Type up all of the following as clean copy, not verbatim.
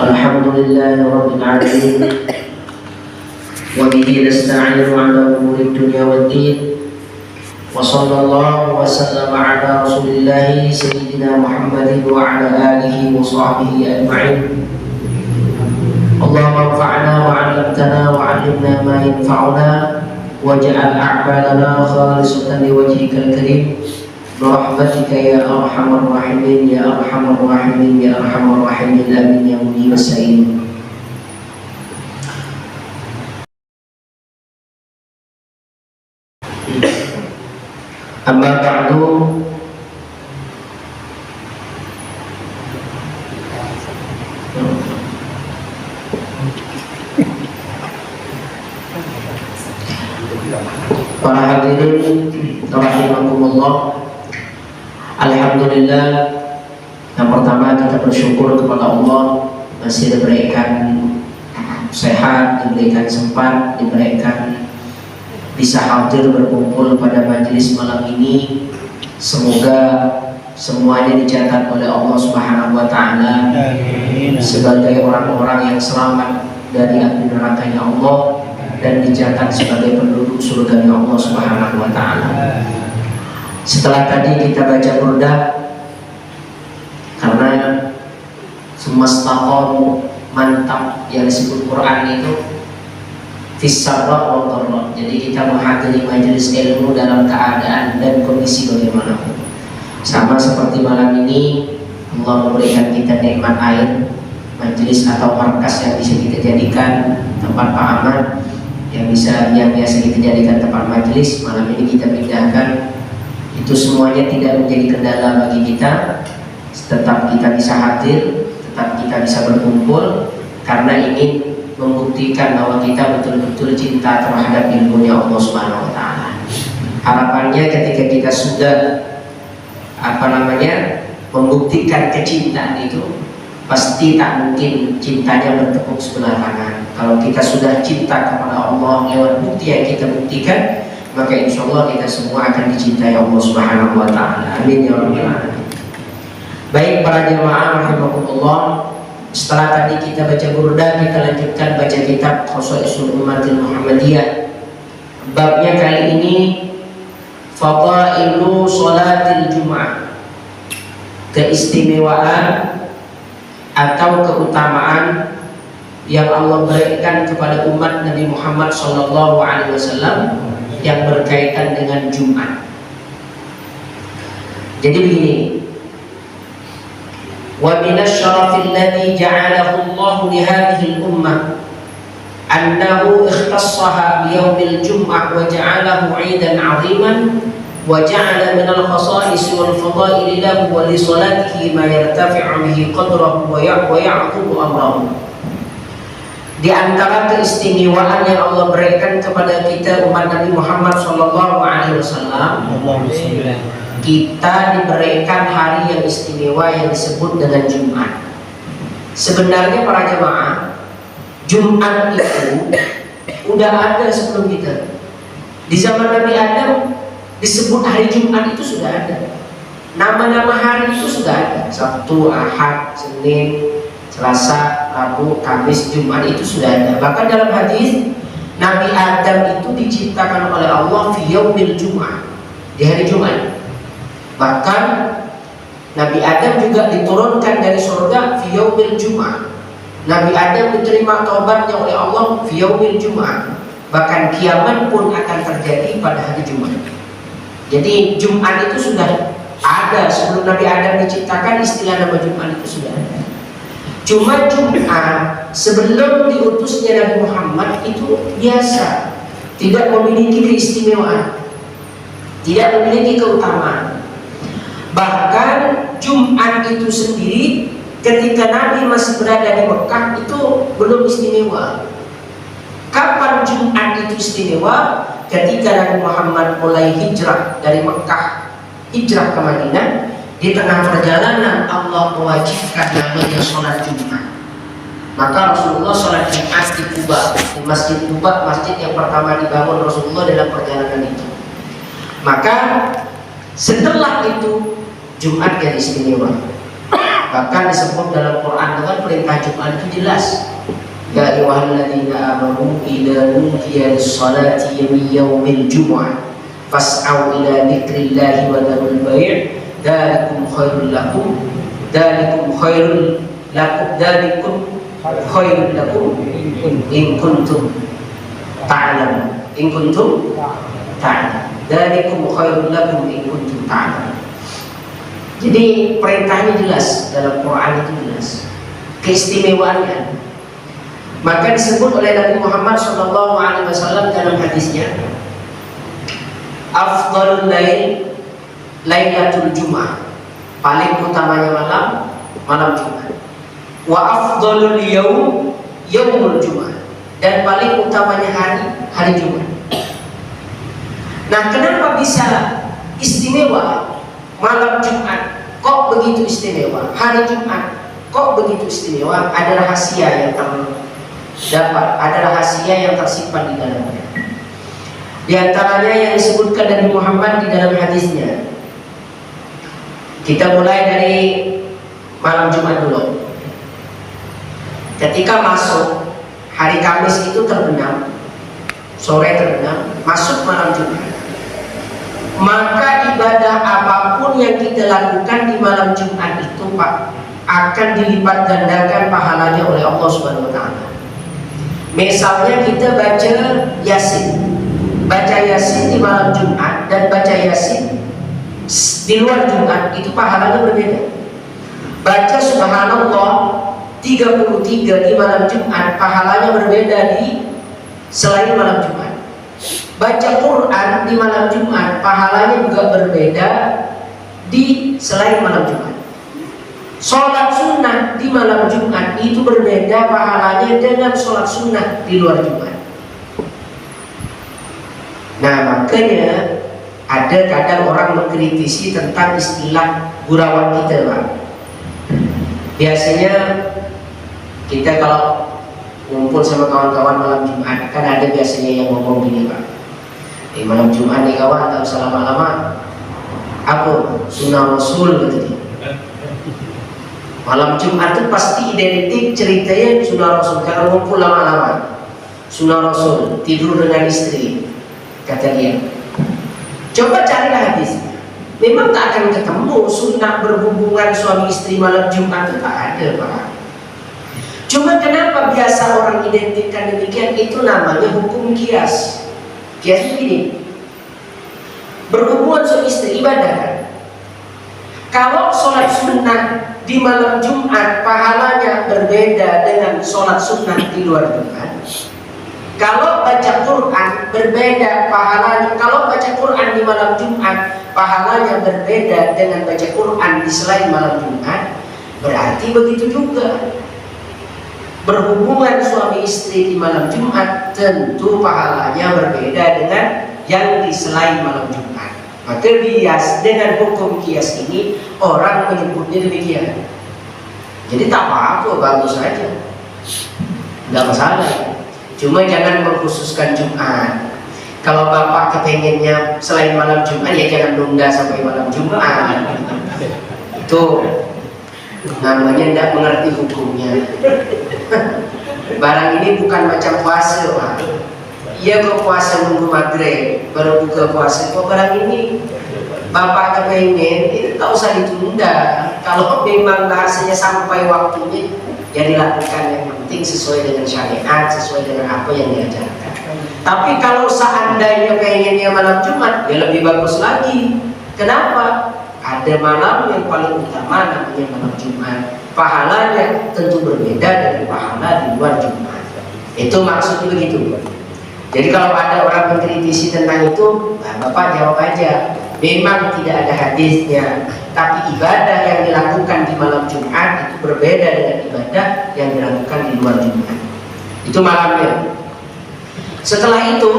Alhamdulillahi Rabbil Alamin. Wa bihi nasta'inu ala umuri dunya waddin. Wa sallallahu wa sallama ala rasulillahi sayyidina Muhammadin wa ala alihi wa sahbihi ajma'in. Allahumma anfa'na wa 'allamtana wa 'allimna ma yanfa'una waj'al a'malana khalisatan liwajhikal karim. Rahmatika ya arhamar rahimin ya arhamar rahimin ya arhamar rahimin amin ya mujib as-sa'il. Amma ba'du. Para hadirin rahimakumullah, alhamdulillah, yang pertama kita bersyukur kepada Allah masih diberikan sehat, diberikan sempat, diberikan bisa hadir berkumpul pada majelis malam ini. Semoga semuanya dicatat oleh Allah Subhanahu wa taala sebagai orang-orang yang selamat dari api nerakanya Allah dan dicatat sebagai penduduk surga Allah Subhanahu wa taala. Setelah tadi kita baca burdah, karena semastaqamu mantap yang disebut Quran itu fisarra wa dharra. Jadi kita menghadiri majelis ilmu dalam keadaan dan kondisi bagaimanapun. Sama seperti malam ini Allah memberikan kita nikmat air, majelis atau markas yang bisa kita jadikan tempat Pak Ahmad, yang biasa kita jadikan tempat majelis. Malam ini kita pindahkan. Itu semuanya tidak menjadi kendala bagi kita. Tetap kita bisa hadir, tetap kita bisa berkumpul karena ingin membuktikan bahwa kita betul-betul cinta terhadap ilmunya Allah Subhanahu wa taala. Harapannya ketika kita sudah membuktikan kecintaan itu, pasti tak mungkin cintanya bertepuk sebelah tangan. Kalau kita sudah cinta kepada Allah lewat bukti yang kita buktikan, maka insya Allah kita semua akan dicintai Allah Subhanahu wa taala. Amin ya rabbal alamin. Baik para jemaah rahimakumullah, setelah tadi kita baca burdah, kita lanjutkan baca kitab Khosaisul Ummatil Muhammadiyah. Babnya kali ini Fadailu Sholatil Jum'ah, keistimewaan atau keutamaan yang Allah berikan kepada umat Nabi Muhammad SAW yang berkaitan dengan Jumat. Jadi begini, wa minasyarafil ladzi ja'alahu Allah li hadhihi al-ummah annahu ikhtassaha bi yaumil jum'ah wa ja'alahu 'idan 'aziman wa ja'ala min al-khasa'is wal fada'il lahu wa li salatihi ma yartafi'u bihi qadrahu wa ya'qubu amrahu. Di antara keistimewaan yang Allah berikan kepada kita umat Nabi Muhammad SAW, kita diberikan hari yang istimewa yang disebut dengan Jumat. Sebenarnya para jemaah, Jumat itu udah ada sebelum kita. Di zaman Nabi Adam disebut hari Jumat itu sudah ada. Nama-nama hari itu sudah ada. Sabtu, Ahad, Senin, Selasa, Rabu, Kamis, Jumat itu sudah ada. Bahkan dalam hadis Nabi Adam itu diciptakan oleh Allah fi yaumil Jum'ah, di hari Jumat. Bahkan Nabi Adam juga diturunkan dari surga fi yaumil Jum'ah. Nabi Adam diterima taubatnya oleh Allah fi yaumil Jum'ah. Bahkan kiamat pun akan terjadi pada hari Jumat. Jadi Jumat itu sudah ada sebelum Nabi Adam diciptakan. Istilah nama Jumat itu sudah ada. Cuma Jumat sebelum diutusnya Nabi Muhammad itu biasa, tidak memiliki keistimewaan, tidak memiliki keutamaan. Bahkan Jumat itu sendiri ketika Nabi masih berada di Mekah itu belum istimewa. Kapan Jumat itu istimewa? Ketika Nabi Muhammad mulai hijrah dari Mekah, hijrah ke Madinah. Di tengah perjalanan Allah mewajibkan namanya sholat Jumat. Maka Rasulullah sholat Jumat di Kuba, di Masjid Kuba, masjid yang pertama dibangun Rasulullah dalam perjalanan itu. Maka setelah itu Jumat jadi istimewa. Bahkan disebut dalam Quran dengan perintah Jumat itu jelas. Ya ayyuhalladzina amanu idza nudiya lis-salati min yaumil jumu'ah fas'au ila dzikrillahi wa dzarul bai' dzalikum khairul lakum in kuntum ta'lamun dzalikum khairul lakum in kuntum ta'lamun. Jadi perintahnya jelas, dalam Quran itu jelas keistimewaannya. Maka disebut oleh Nabi Muhammad SAW dalam hadisnya, afdalul lail lailatul jum'ah, paling utamanya malam Jumat. Wa afdalul yaum yaumul jum'ah, dan paling utamanya hari Jumat. Nah, kenapa bisa istimewa malam Jumat? Kok begitu istimewa? Hari Jumat kok begitu istimewa? Ada rahasia yang ada rahasia yang tersimpan di dalamnya. Di antaranya yang disebutkan Nabi Muhammad di dalam hadisnya. Kita mulai dari malam Jumat dulu. Ketika masuk hari Kamis itu terbenam, sore terbenam, masuk malam Jumat, maka ibadah apapun yang kita lakukan di malam Jumat itu, Pak, akan dilipat gandakan pahalanya oleh Allah Subhanahu wa taala. Misalnya kita baca Yasin di malam Jumat dan baca Yasin di luar Jumat, itu pahalanya berbeda. Baca Subhanallah 33 di malam Jumat, pahalanya berbeda di selain malam Jumat. Baca Quran di malam Jumat, pahalanya juga berbeda di selain malam Jumat. Sholat sunnah di malam Jumat itu berbeda pahalanya dengan sholat sunnah di luar Jumat. Nah, makanya ada kadang orang mengkritisi tentang istilah gurauan kita, Pak. Biasanya kita kalau ngumpul sama kawan-kawan malam Jumat, kan ada biasanya yang ngomong gini, Pak, di malam Jumat nih kawan, tak usah lama-lama, apa sunnah Rasul gitu. Malam Jumat itu pasti identik ceritanya sunnah Rasul. Kalau ngumpul lama-lama, sunnah Rasul, tidur dengan istri, kata dia. Coba carilah hadis. Memang tak akan ketemu sunnah berhubungan suami istri malam Jumat, itu tak ada, Pak. Cuma kenapa biasa orang identikkan demikian? Itu namanya hukum kias. Kias begini, berhubungan suami istri ibadah kan? Kalau sholat sunnah di malam Jumat pahalanya berbeda dengan sholat sunnah di luar Jumat. Kalau baca Quran berbeda pahalanya. Kalau baca Quran di malam Jumat pahalanya berbeda dengan baca Quran di selain malam Jumat. Berarti begitu juga berhubungan suami istri di malam Jumat, tentu pahalanya berbeda dengan yang di selain malam Jumat. Maka bias dengan hukum kias ini orang menyebutnya demikian. Jadi tak apa-apa, bagus saja, tidak masalah. Cuma jangan mengkhususkan Jumat. Kalau bapak kepengennya selain malam Jumat, ya jangan nunda sampai malam Jumat. Itu namanya tidak mengerti hukumnya. Barang ini bukan macam puasa, Pak. Iya, kok puasa nunggu maghrib baru buka puasa. Kok barang ini bapak kepengen, itu tak usah ditunda. Kalau memang bahasanya sampai waktunya, ya dilakukan. Yang penting sesuai dengan syariat, sesuai dengan apa yang diajarkan. Tapi kalau seandainya pengennya malam Jumat, ya lebih bagus lagi. Kenapa? Ada malam yang paling utama, namanya malam Jumat. Pahalanya tentu berbeda dengan pahala di luar Jumat. Itu maksudnya begitu. Jadi kalau ada orang mengkritisi tentang itu, nah, bapak jawab aja, memang tidak ada hadisnya, tapi ibadah yang dilakukan di malam Jumat itu berbeda dengan ibadah yang dilakukan di luar Jumat. Itu malamnya. Setelah itu,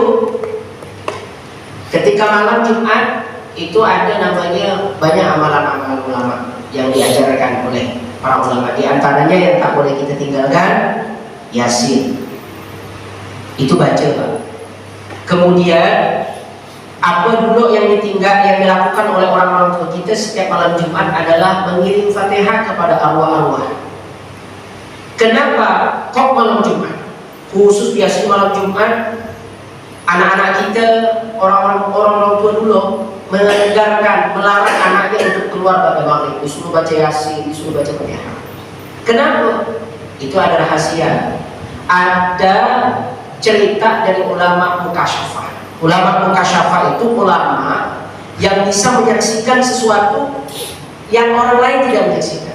ketika malam Jumat itu ada namanya banyak amalan-amalan ulama yang diajarkan oleh para ulama. Di antaranya yang tak boleh kita tinggalkan, Yasin. Itu baca, Pak. Kemudian Apa dulu yang dilakukan oleh orang-orang tua kita setiap malam Jumat adalah mengirim Fatihah kepada arwah-arwah. Kenapa kok malam Jumat? Khusus biasanya malam Jumat, anak-anak kita, orang-orang tua dulu melarang anaknya untuk keluar pada maghrib, disuruh baca Yasin, disuruh baca Fatihah. Kenapa? Itu ada rahasia. Ada cerita dari ulama mukasyafah. Ulama mukasyafah itu ulama yang bisa menyaksikan sesuatu yang orang lain tidak menyaksikan.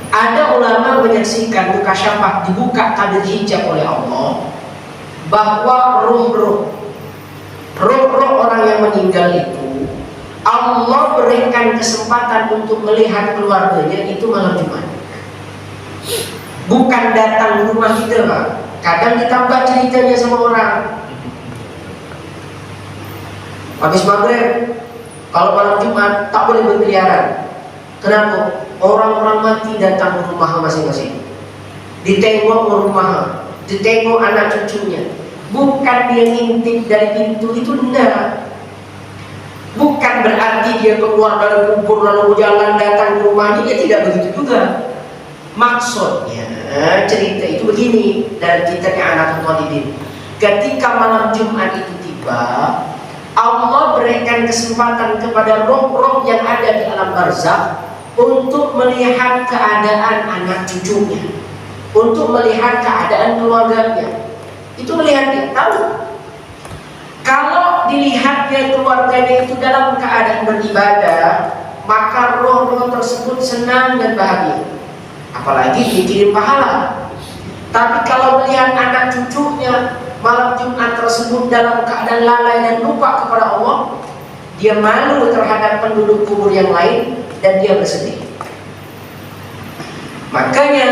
Ada ulama menyaksikan mukasyafah, dibuka tabir hijab oleh Allah, bahwa roh-roh orang yang meninggal itu Allah berikan kesempatan untuk melihat keluarganya itu malam Jumat. Bukan datang rumah kita, Pak. Kadang ditambah ceritanya sama orang. Habis maghrib, kalau malam Jumat tak boleh berkeliaran. Kenapa? Orang-orang mati datang ke rumah masing-masing. Ditengok rumah, ditengok anak cucunya. Bukan dia ngintip dari pintu, itu benar. Bukan berarti dia keluar dari kubur lalu jalan datang ke rumahnya, ya tidak begitu juga. Maksudnya cerita itu begini dalam kitabnya Anatul Talibin. Ketika malam Jumat itu tiba, Allah berikan kesempatan kepada roh-roh yang ada di alam barzakh untuk melihat keadaan anak cucunya, untuk melihat keadaan keluarganya. Itu melihat dia tahu. Kalau dilihatnya keluarganya itu dalam keadaan beribadah, maka roh-roh tersebut senang dan bahagia. Apalagi dikirim pahala. Tapi kalau melihat anak cucunya malam Jumat tersebut dalam keadaan lalai dan lupa kepada Allah, dia malu terhadap penduduk kubur yang lain dan dia bersedih. Makanya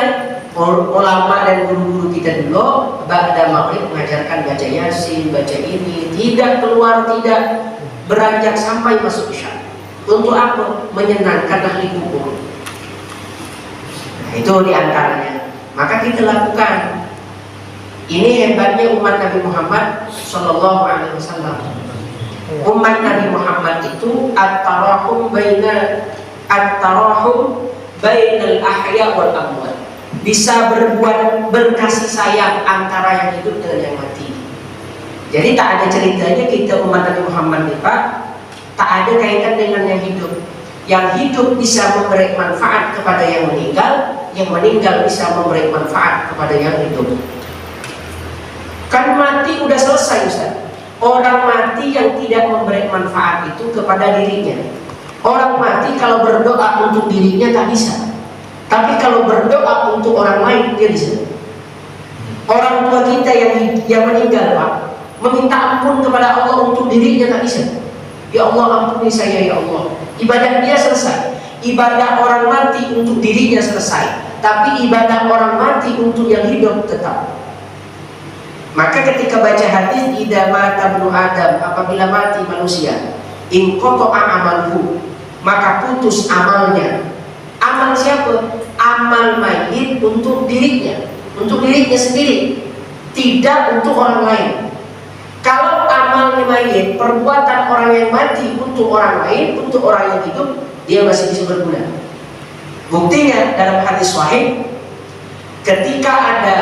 ulama dan guru-guru kita dulu ba'da maghrib mengajarkan baca Yasin, baca ini, tidak keluar, tidak beranjak sampai masuk isya. Untuk apa? Menyenangkan ahli kubur. Nah, itu diantaranya. Maka kita lakukan. Ini hebatnya umat Nabi Muhammad Sallallahu Alaihi Wasallam. Umat Nabi Muhammad itu at-tarahum bainal ahya wal amwat. Bisa berkasih sayang antara yang hidup dengan yang mati. Jadi tak ada ceritanya kita umat Nabi Muhammad nih Pak, tak ada kaitan dengan yang hidup. Yang hidup bisa memberi manfaat kepada yang meninggal bisa memberi manfaat kepada yang hidup. Kan mati udah selesai Ustaz. Orang mati yang tidak memberi manfaat itu kepada dirinya. Orang mati kalau berdoa untuk dirinya tak bisa. Tapi kalau berdoa untuk orang lain dia bisa. Orang tua kita yang meninggal Pak, meminta ampun kepada Allah untuk dirinya tak bisa. Ya Allah ampuni saya ya Allah. Ibadah dia selesai. Ibadah orang mati untuk dirinya selesai. Tapi ibadah orang mati untuk yang hidup tetap. Maka ketika baca hadis idza mata ibnu Adam, apabila mati manusia, in qata'a amalhu, maka putus amalnya. Amal siapa? Amal mayit untuk dirinya sendiri, tidak untuk orang lain. Kalau amal mayit, perbuatan orang yang mati untuk orang lain, untuk orang yang hidup, dia masih bisa berguna. Buktinya dalam hadis sahih, ketika ada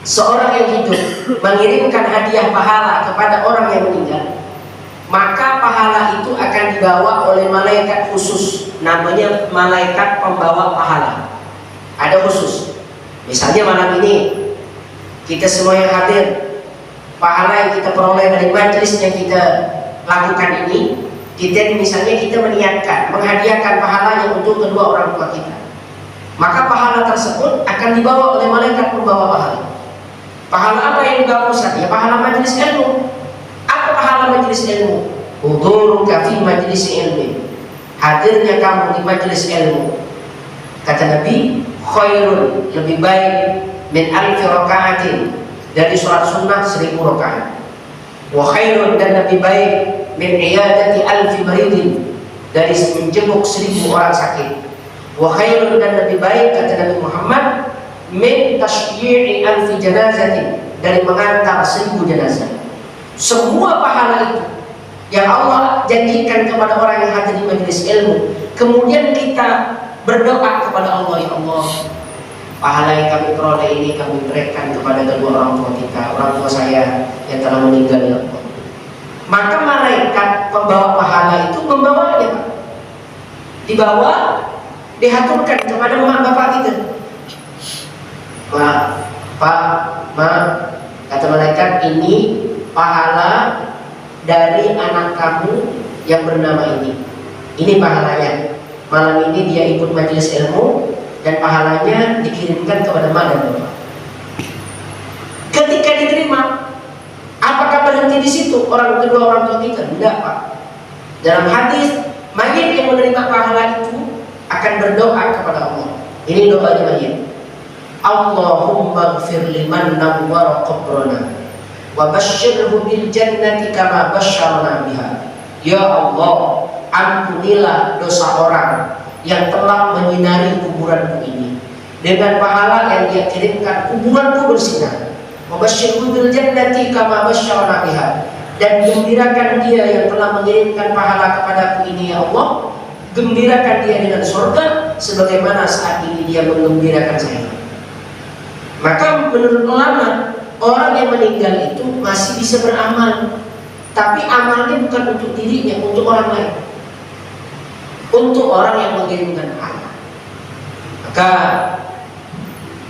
seorang yang hidup mengirimkan hadiah pahala kepada orang yang meninggal, maka pahala itu akan dibawa oleh malaikat khusus, namanya malaikat pembawa pahala. Ada khusus. Misalnya malam ini kita semua yang hadir, pahala yang kita peroleh dari majelis yang kita lakukan ini, misalnya kita meniatkan menghadiahkan pahalanya untuk kedua orang tua kita, maka pahala tersebut akan dibawa oleh malaikat pembawa pahala. Pahala apa yang dibawa Ustaz? Ya pahala majelis ilmu. Apa pahala majelis ilmu? Huduruka fi majelis ilmi. Hadirnya kamu di majelis ilmu. Kata Nabi, khairun, lebih baik min alfi raka'atin, dari sholat sunnah 1000 rakaat. Wa khairun, dan lebih baik min iyadati alfi maridin, dari menjenguk 1000 orang sakit. Wa khairun, dan lebih baik kata Nabi Muhammad min tashyi'i alfi janazatin, dari mengantar 1000 jenazah. Semua pahala itu yang Allah janjikan kepada orang yang hadir di majelis ilmu, kemudian kita berdoa kepada Allah, ya Allah, pahala yang kami peroleh ini kami berikan kepada kedua orang tua kita, orang tua saya yang telah meninggal, ya Allah. Maka malaikat pembawa pahala itu membawanya, Pak. Dibawa, dihaturkan kepada mak bapak kita. Pak, Ma, kata malaikat, ini pahala dari anak kamu yang bernama ini. Ini pahalanya. Malam ini dia ikut majelis ilmu dan pahalanya dikirimkan kepada mak dan bapak. Ketika diterima, apakah berhenti di situ kedua orang tua kita? Tidak, Pak. Dalam hadis, mayit yang menerima pahala itu akan berdoa kepada Allah. Ini doanya mayit. Allahumma ighfir liman nawwara qabrana wa basyirhu bil jannati kama basyarna biha. Ya Allah, ampunilah dosa orang yang telah menyinari kuburanku ini dengan pahala yang dia kirimkan kuburanku bersinar. Wa basyirhu bil jannati kama basyarna biha, dan gembirakan dia yang telah mengirimkan pahala kepadaku ini, ya Allah, gembirakan dia dengan surga sebagaimana saat ini dia menggembirakan saya. Maka menurut ulama, orang yang meninggal itu masih bisa beramal, tapi amalnya bukan untuk dirinya, untuk orang lain, untuk orang yang mengirimkan pahala. Maka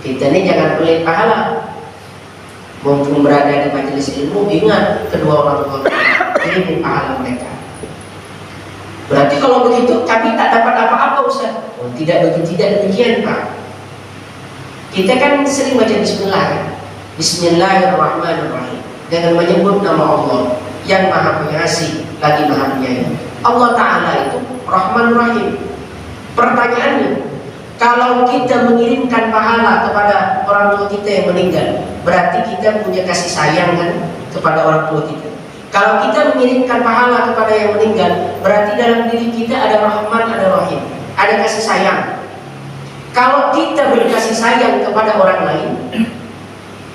kita ini jangan pelit pahala. Mumpung berada di majelis ilmu, ingat kedua orang tua kirim pahala mereka. Berarti kalau begitu kami tak dapat apa-apa, Ustaz. Oh, tidak demikian, Pak. Kita kan sering baca bismillah, Bismillahirrahmanirrahim, dengan menyebut nama Allah yang Maha Pengasih lagi Maha Penyayang. Allah Ta'ala itu Rahman Rahim. Pertanyaannya, kalau kita mengirimkan pahala kepada orang tua kita yang meninggal, berarti kita punya kasih sayang kan kepada orang tua kita. Kalau kita mengirimkan pahala kepada yang meninggal, berarti dalam diri kita ada Rahman, ada Rahim, ada kasih sayang. Kalau kita berkasih sayang kepada orang lain,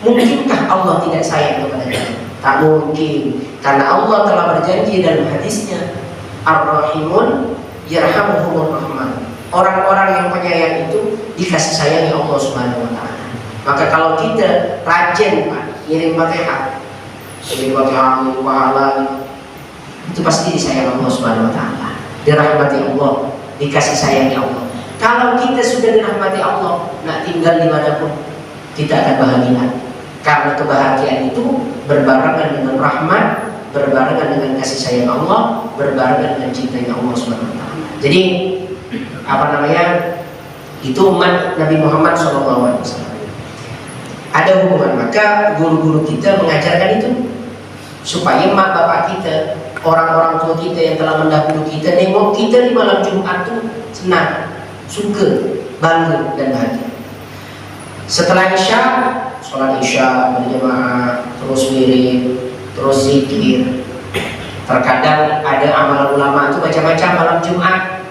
mungkinkah Allah tidak sayang kepada kita? Tak mungkin, karena Allah telah berjanji dalam hadisnya, Ar-Rahimun yarhamuhumur Rahman. Orang-orang yang penyayang itu dikasih sayangi Allah Subhanahu wa Ta'ala. Maka kalau kita rajin, Pak, ngirim Fatihah, pahala, itu pasti disayang Allah Subhanahu wa Ta'ala, dirahmati Allah, dikasih sayangi Allah. Kalau kita sudah dirahmati Allah, nak tinggal dimanapun kita akan bahagia. Karena kebahagiaan itu berbarengan dengan rahmat, berbarengan dengan kasih sayang Allah, berbarengan dengan cintanya Allah Subhanahu wa Ta'ala. Jadi itu umat Nabi Muhammad SAW. Ada hubungan, maka guru-guru kita mengajarkan itu supaya mak bapak kita, orang-orang tua kita yang telah mendahului kita, nengok kita di malam Jumat itu senang, suka, bangga dan bahagia. Setelah Isya, sholat Isya berjamaah, terus wirid, terus zikir. Terkadang ada amalan ulama itu baca-baca malam Jumat.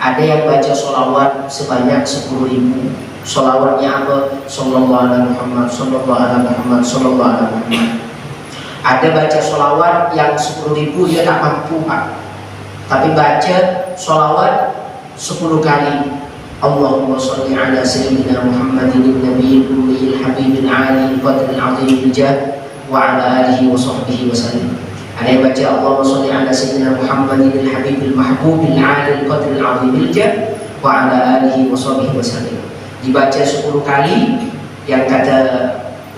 Ada yang baca sholawat sebanyak 10.000. Sholawatnya apa? Sallallahu alaihi Muhammad, sallallahu alaihi Muhammad, sallallahu alaihi Muhammad. Ada baca sholawat yang 10.000 dia tak mampu, Pak, tapi baca sholawat 10 kali. Allahumma sholli ala sayyidina Muhammadin nabiyil ummiyil habibil aliyil qadril azimil jah wa ala alihi wa sahbihi wa sallam. Ada yang baca Allahumma sholli ala sayyidina Muhammadin habibil mahbubil aliyil qadril azimil jah wa ala alihi wa sahbihi wa sallam. Dibaca 10 kali, yang kata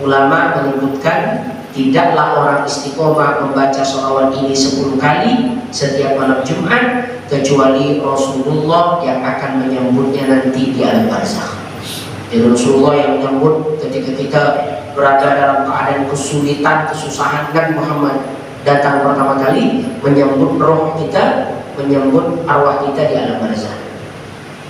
ulama menyebutkan tidaklah orang istiqomah membaca sholawat ini 10 kali setiap malam Jumat kecuali Rasulullah yang akan menyambutnya nanti di alam barzakh. Jadi Rasulullah yang menyambut ketika kita berada dalam keadaan kesulitan, kesusahan, Nabi Muhammad datang pertama kali menyambut roh kita, menyambut arwah kita di alam barzakh.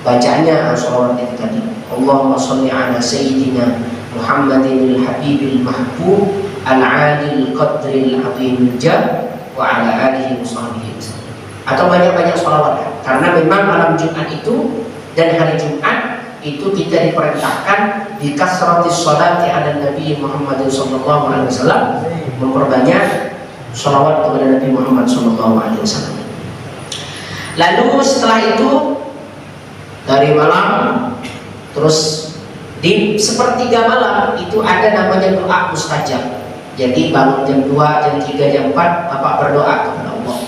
Bacaannya sholawat itu tadi, Allahumma sholli ala sayyidina Muhammadin al-habibil mahbub al-alil qadril azimil jah wa ala alihi wa sahbihi wasallam. Atau banyak-banyak sholawat, karena memang malam Jumat itu dan hari Jumat itu kita diperintahkan di kasratis sholati ala Nabi Muhammad sallallahu alaihi wasallam, memperbanyak Shalawat kepada Nabi Muhammad SAW. Lalu setelah itu dari malam terus di sepertiga malam itu ada namanya doa mustajab. Jadi bangun jam 2, jam 3, jam 4 Bapak berdoa kepada Allah.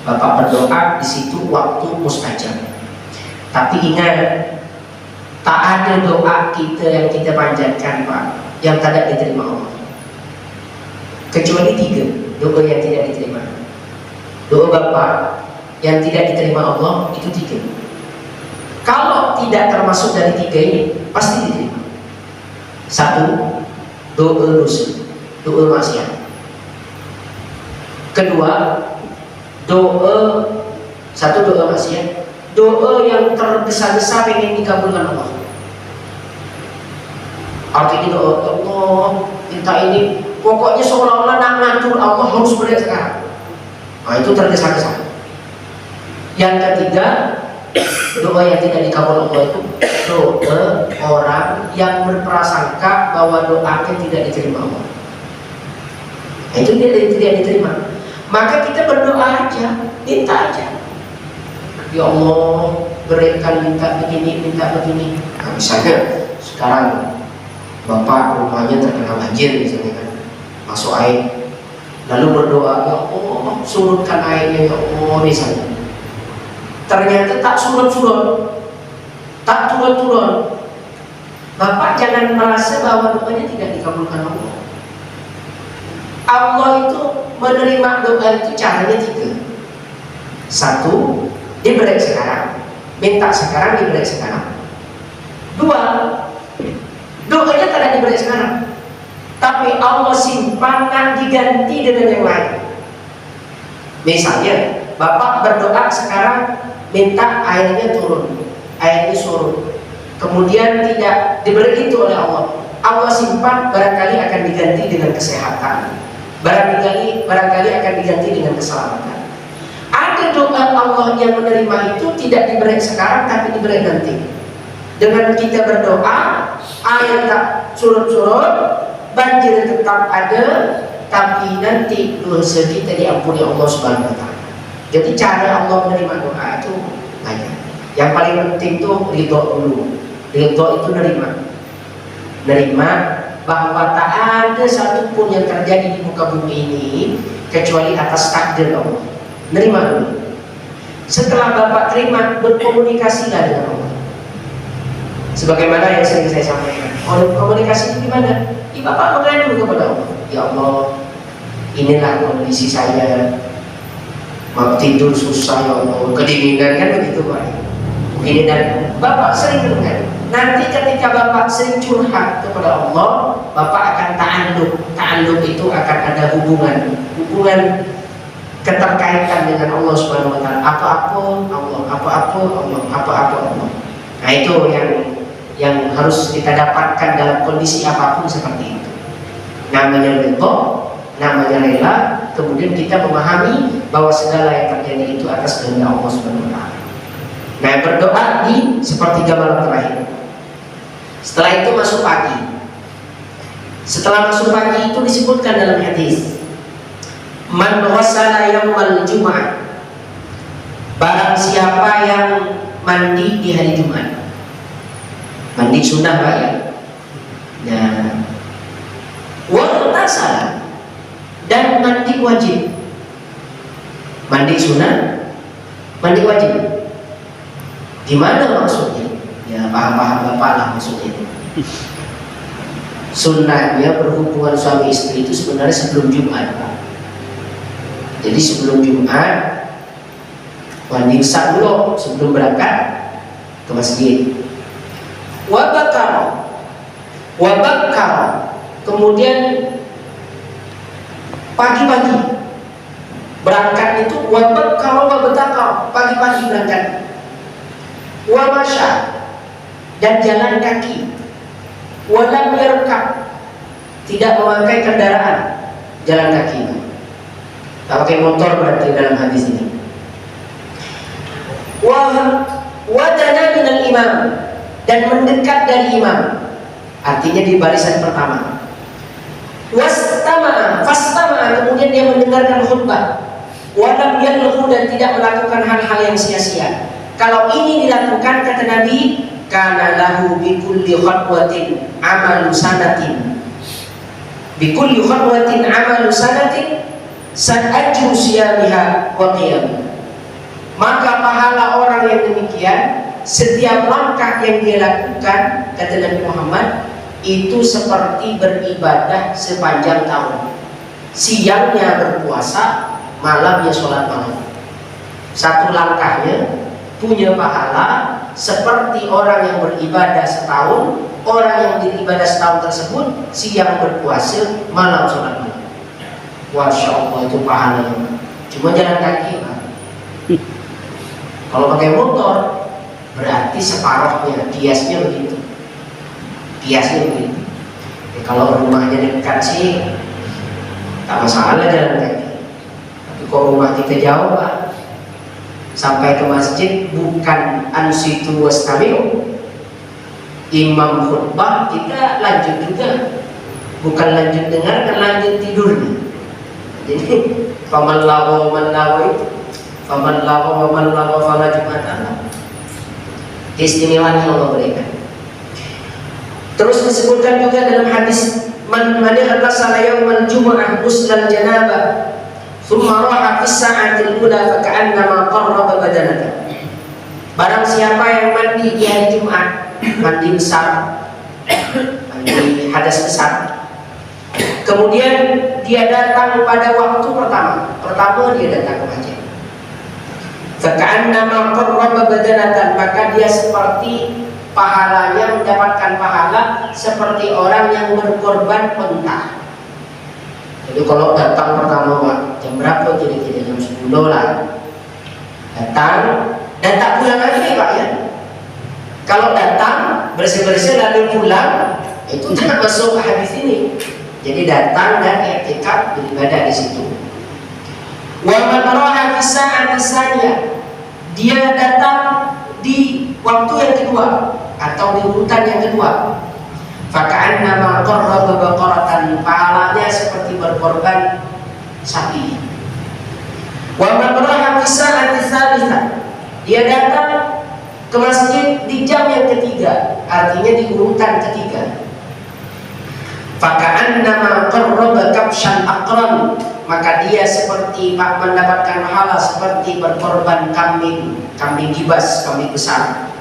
Bapak berdoa di situ waktu mustajab. Tapi ingat, tak ada doa kita yang kita panjatkan Pak yang tidak diterima Allah. Kecuali 3 doa yang tidak diterima. Doa Bapak yang tidak diterima Allah itu 3. Kalau tidak termasuk dari 3 ini pasti diterima. 1, doa dosa, doa maksiat. Kedua, doa maksiat, doa yang tergesa-gesa pengen dikabulkan Allah. Artinya doa Allah minta ini, pokoknya seolah-olah nak ngatur Allah harus benar sekarang. Nah itu tergesa-gesa. Yang ketiga, doa yang tidak dikabul Allah itu doa orang yang berprasangka bahwa doanya tidak diterima Allah. Nah, itu dia tidak diterima. Maka kita berdoa aja, minta aja. Ya Allah, berikan, minta begini, minta begini. Nah, misalnya sekarang Bapak rumahnya terkena banjir misalnya kan, masuk air, lalu berdoa, ya Allah surutkan airnya ya Allah misalnya. Ternyata tak surut-surut, tak turun-turun. Bapak jangan merasa bahwa doanya tidak dikabulkan Allah. Allah itu menerima doa itu caranya 3. 1, diberi sekarang, minta sekarang, diberi sekarang. 2, doanya tidak diberi sekarang, tapi Allah simpan diganti dengan yang lain. Misalnya Bapak berdoa sekarang minta airnya turun, airnya surut, kemudian tidak diberi itu oleh Allah. Allah simpan, barangkali akan diganti dengan kesehatan, barangkali akan diganti dengan keselamatan. Ada doa Allah yang menerima itu tidak diberi sekarang tapi diberi nanti. Dengan kita berdoa, air tak surut-surut, banjir tetap ada, tapi nanti dosa kita diampuni Allah Subhanahu wa Ta'ala. Jadi cara Allah menerima doa itu banyak. Yang paling penting itu ridho dulu. Ridho itu nerima bahwa tak ada satupun yang terjadi di muka bumi ini kecuali atas takdir Allah. Nerima dulu. Setelah Bapak terima, berkomunikasilah dengan Allah. Sebagaimana yang sering saya sampaikan. Komunikasi itu gimana? Bapak mengadu kepada Allah. Ya Allah, inilah kondisi saya. Mau tidur susah ya Allah, kedinginan kan begitu Pak. Kedinginan. Bapak sering mengadu. Nanti ketika Bapak sering curhat kepada Allah, Bapak akan ta'alluq. Ta'alluq itu akan ada hubungan keterkaitan dengan Allah Subhanahu wa Ta'ala. Apa-apa Allah, apa-apa Allah, apa-apa Allah. Nah itu yang harus kita dapatkan dalam kondisi apapun seperti itu. Namanya ridho, namanya rela, kemudian kita memahami bahwa segala yang terjadi itu atas kehendak Allah Subhanahu wa Ta'ala. Nah, berdoa di sepertiga malam terakhir. Setelah itu masuk pagi. Setelah masuk pagi itu disebutkan dalam hadis, man ghassala yaumal Jum'ah, barang siapa yang mandi di hari Jumat. Mandi sunnah Pak ya. Nah, waghtasala, dan mandi wajib. Mandi sunnah, mandi wajib. Gimana maksudnya? Ya paham-paham Bapak lah maksudnya. Sunnahnya berhubungan suami istri itu sebenarnya sebelum Jumat Pak. Jadi sebelum Jumat mandi sah dulu sebelum berangkat ke masjid. Wabakar, kemudian pagi-pagi berangkat itu wabakar, pagi-pagi berangkat. Wamasya, dan jalan kaki. Walam yarkab, tidak memakai kendaraan, jalan kaki. Tak pakai motor berarti dalam hadis ini. Wadana minal imam, dan mendekat dari imam, artinya di barisan pertama. Fastama'a, kemudian dia mendengarkan khutbah. Walam yalghu, dan tidak melakukan hal-hal yang sia-sia. Kalau ini dilakukan, kata Nabi, kana lahu bi kulli khatwatin amalu sanatin. Bi kulli khatwatin amalu sanatin ajru siyamiha wa qiyam. Maka pahala orang yang demikian, setiap langkah yang dia lakukan, kata Nabi Muhammad, itu seperti beribadah sepanjang tahun. Siangnya berpuasa, malamnya sholat malam. Satu langkahnya punya pahala seperti orang yang beribadah setahun. Orang yang beribadah setahun tersebut siang berpuasa, malam sholat malam. Masya Allah, itu pahalanya. Cuma jalan kaki, Pak. Kalau pakai motor berarti separuhnya, kiasnya begitu. Kiasnya begitu. Ya, kalau rumahnya dekat sih tak masalah jalan kaki. Tapi kalau rumah kita jauh, Pak, sampai ke masjid bukan ansitu wastami'u, imam khutbah kita lanjut juga, bukan lanjut dengar, kan lanjut tidur. Jadi faman lawa man lawa itu, faman lawa man lawa fala jumatan. Keistimewaan yang Allah berikan. Terus disebutkan juga dalam hadis, man ightasala yaumal jumu'ah ghuslan janabah thumma raha fis sa'atil ula fa ka'annama qarraba badanata. Barang siapa yang mandi di hari Jumat, mandi besar, mandi hadas besar, kemudian dia datang pada waktu pertama dia datang ke masjid, fa ka'annama qarraba badanatan, maka dia seperti pahalanya, mendapatkan pahala seperti orang yang berkorban unta. Jadi kalau datang pertama, Pak, jam berapa kira-kira? Jam 10 lah. Datang dan tak pulang lagi, Pak, ya. Kalau datang bersih-bersih lalu pulang, itu tak masuk hadis ini. Jadi datang dan i'tikaf beribadah di situ. Wa man raha fi sa'ati tsaniyah, dia datang di waktu yang kedua atau di urutan yang kedua. Faka'annama qarraba baqaratan, pahalanya seperti berkorban sapi. Wa man raha fi sa'ati tsalitsah, dia datang ke masjid di jam yang ketiga, artinya di urutan ketiga. Faka'annama qarraba kabshan aqran, maka dia seperti mendapatkan pahala seperti berkorban kambing gibas, kambing besar.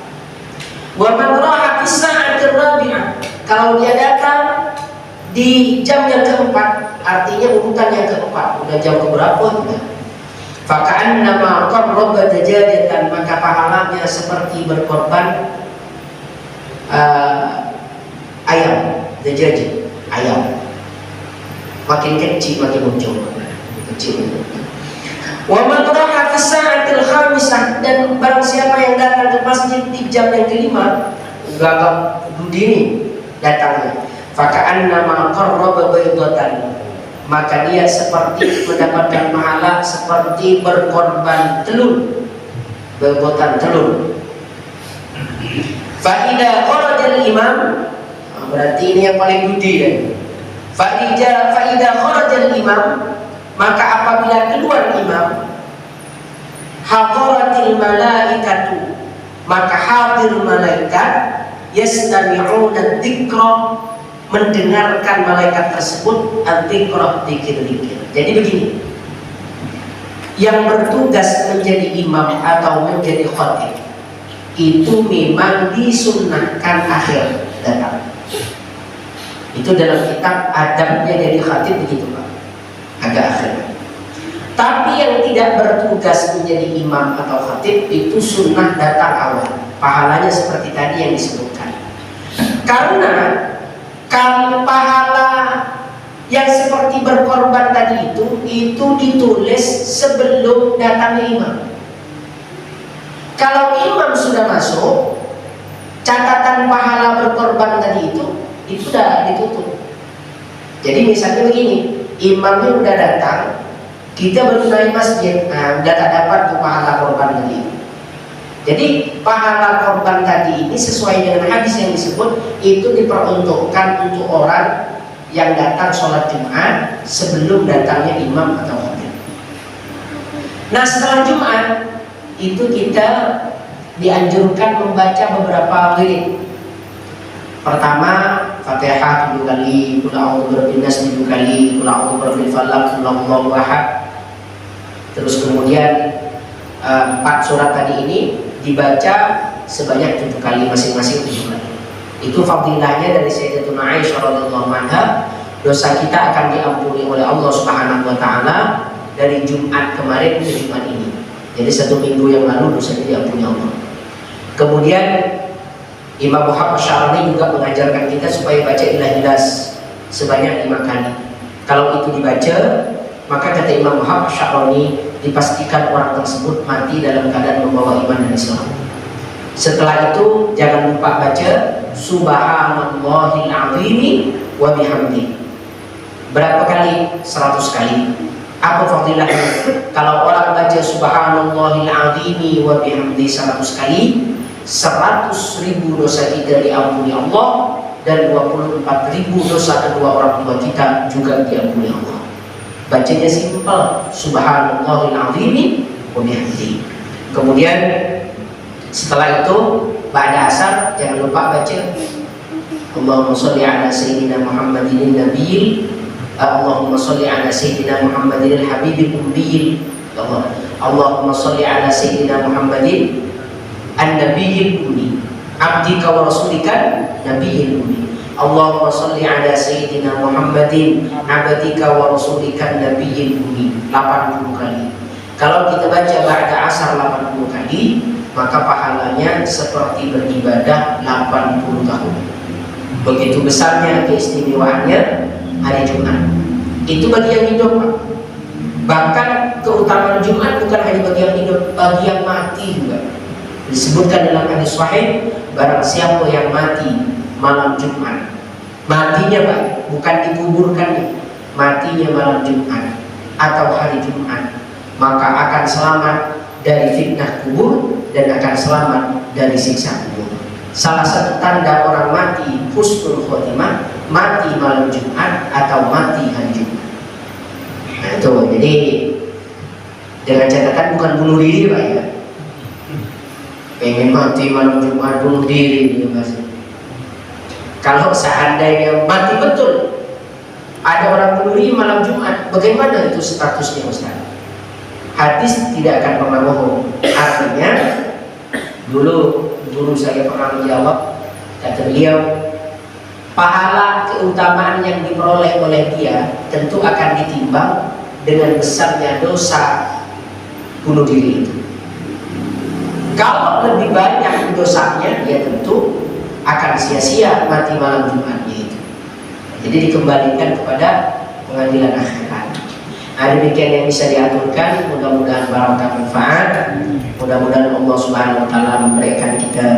Wa man raha fi sa'atir rabi'ah, kalau dia datang di jam yang keempat, artinya urutan yang keempat, udah jam keberapa itu? Faka'annama qarraba dajajatan, maka pahalanya seperti berkorban ayam, dajaj, ayam. Makin kecil makin muncul, kecil. Wa man raha fi sa'atil khamisah, dan barang siapa yang datang ke masjid di jam yang kelima, agak dini datangnya, faka'annama qarraba baydatan, maka dia seperti mendapatkan pahala seperti berkorban telur, berkorban telur. Fa idza kharaja al-imam, berarti ini yang paling budi ya. Fa idza kharaja al-imam, maka apabila keluar imam, hadaratil malaikatu, maka hadir malaikat, yastami'una dzikra, mendengarkan malaikat tersebut al-dzikra, dzikir-dzikir. Jadi begini, yang bertugas menjadi imam atau menjadi khatib itu memang disunnahkan akhir datang. Itu dalam kitab adabnya jadi khatib begitu, Pak, agak akhir. Tapi yang tidak bertugas menjadi imam atau khatib itu sunnah datang awal, pahalanya seperti tadi yang disebutkan. Karena kalau pahala yang seperti berkorban tadi itu ditulis sebelum datangnya imam. Kalau imam sudah masuk, catatan pahala berkorban tadi itu sudah ditutup. Jadi misalnya begini, imamnya udah datang, kita baru naik masjid, nah udah tak dapat tuh pahala korban tadi. Jadi pahala korban tadi ini sesuai dengan hadis yang disebut itu diperuntukkan untuk orang yang datang sholat Jumat sebelum datangnya imam atau khatib. Nah, setelah Jumat itu kita dianjurkan membaca beberapa wirid. Pertama, Fatihah 7 kali, Qul a'udzu birabbin nas 7 kali, Qul a'udzu birabbil falaq, Qul huwallahu ahad. Terus kemudian 4 surat tadi ini dibaca sebanyak 7 kali, masing-masing 7 kali. Itu fadilahnya dari Sayyidatuna Aisyah radhiyallahu anha. Dosa kita akan diampuni oleh Allah Subhanahu wa taala dari Jumat kemarin ke Jumat ini. Jadi 1 minggu yang lalu dosanya diampuni Allah. Kemudian Imam Muhammad Syarani juga mengajarkan kita supaya baca Ilah-Ilas sebanyak 5 kali. Kalau itu dibaca, maka kata Imam Muhammad Syarani, dipastikan orang tersebut mati dalam keadaan membawa iman dan Islam. Setelah itu jangan lupa baca Subhanallahil azimi wa bihamdi. Berapa kali? 100 kali. Apa fadilahnya? Kalau orang baca Subhanallahil azimi wa bihamdi 100 kali, 100.000 dosa kita diampuni Allah, dan 24.000 dosa kedua orang tua kita juga diampuni Allah. Bacanya simpel, Subhanallahil azimi wa bihamdi. Kemudian setelah itu pada asar jangan lupa baca Allahumma sholli ala sayyidina Muhammadin nabiyil, Allahumma sholli ala sayyidina Muhammadin habibil ummiyil, Allahumma sholli ala sayyidina Muhammadin an-nabiyil ummi, abdika wa rasulika nabiyil ummi, Allahumma sholli ala sayyidina Muhammadin abdika wa rasulika nabiyil ummi 80 kali. Kalau kita baca ba'da asar 80 kali, maka pahalanya seperti beribadah 80 tahun. Begitu besarnya keistimewaannya hari Jumat. Itu bagi yang hidup. Bahkan keutamaan Jumat bukan hanya bagi yang hidup, bagi yang mati juga. Disebutkan dalam hadis sahih, barang siapa yang mati malam Jumat, matinya Pak, bukan dikuburkannya, matinya malam Jumat atau hari Jumat, maka akan selamat dari fitnah kubur dan akan selamat dari siksa kubur. Salah satu tanda orang mati husnul khotimah, mati malam Jumat atau mati hari Jumat. Nah itu, jadi dengan catatan bukan bunuh diri Pak ya. Pengen mati malam Jumat bunuh diri gitu Mas. Kalau seandainya mati betul, ada orang bunuh diri malam Jumat, bagaimana itu statusnya Ustaz? Hadis tidak akan pernah bohong. Artinya dulu guru saya pernah menjawab, kata beliau, pahala keutamaan yang diperoleh oleh dia tentu akan ditimbang dengan besarnya dosa bunuh diri itu. Kalau lebih banyak dosanya, ya tentu akan sia-sia mati malam Jumatnya itu. Jadi dikembalikan kepada pengadilan akhirat. Nah, demikian yang bisa diaturkan, mudah-mudahan barokah manfaat. Mudah-mudahan Allah Subhanahu wa taala memberikan kita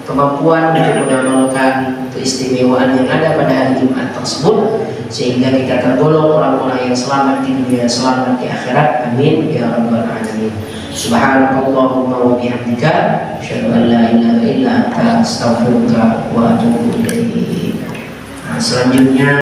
kemampuan untuk mengamalkan keistimewaan yang ada pada hari Jumat tersebut, sehingga kita tergolong orang-orang yang selamat di dunia, selamat di akhirat. Amin ya rabbal alamin. Subhanakallahumma wa bihamdika, asyhadu an la ilaha illa anta, astaghfiruka wa atubu ilaik. Nah, selanjutnya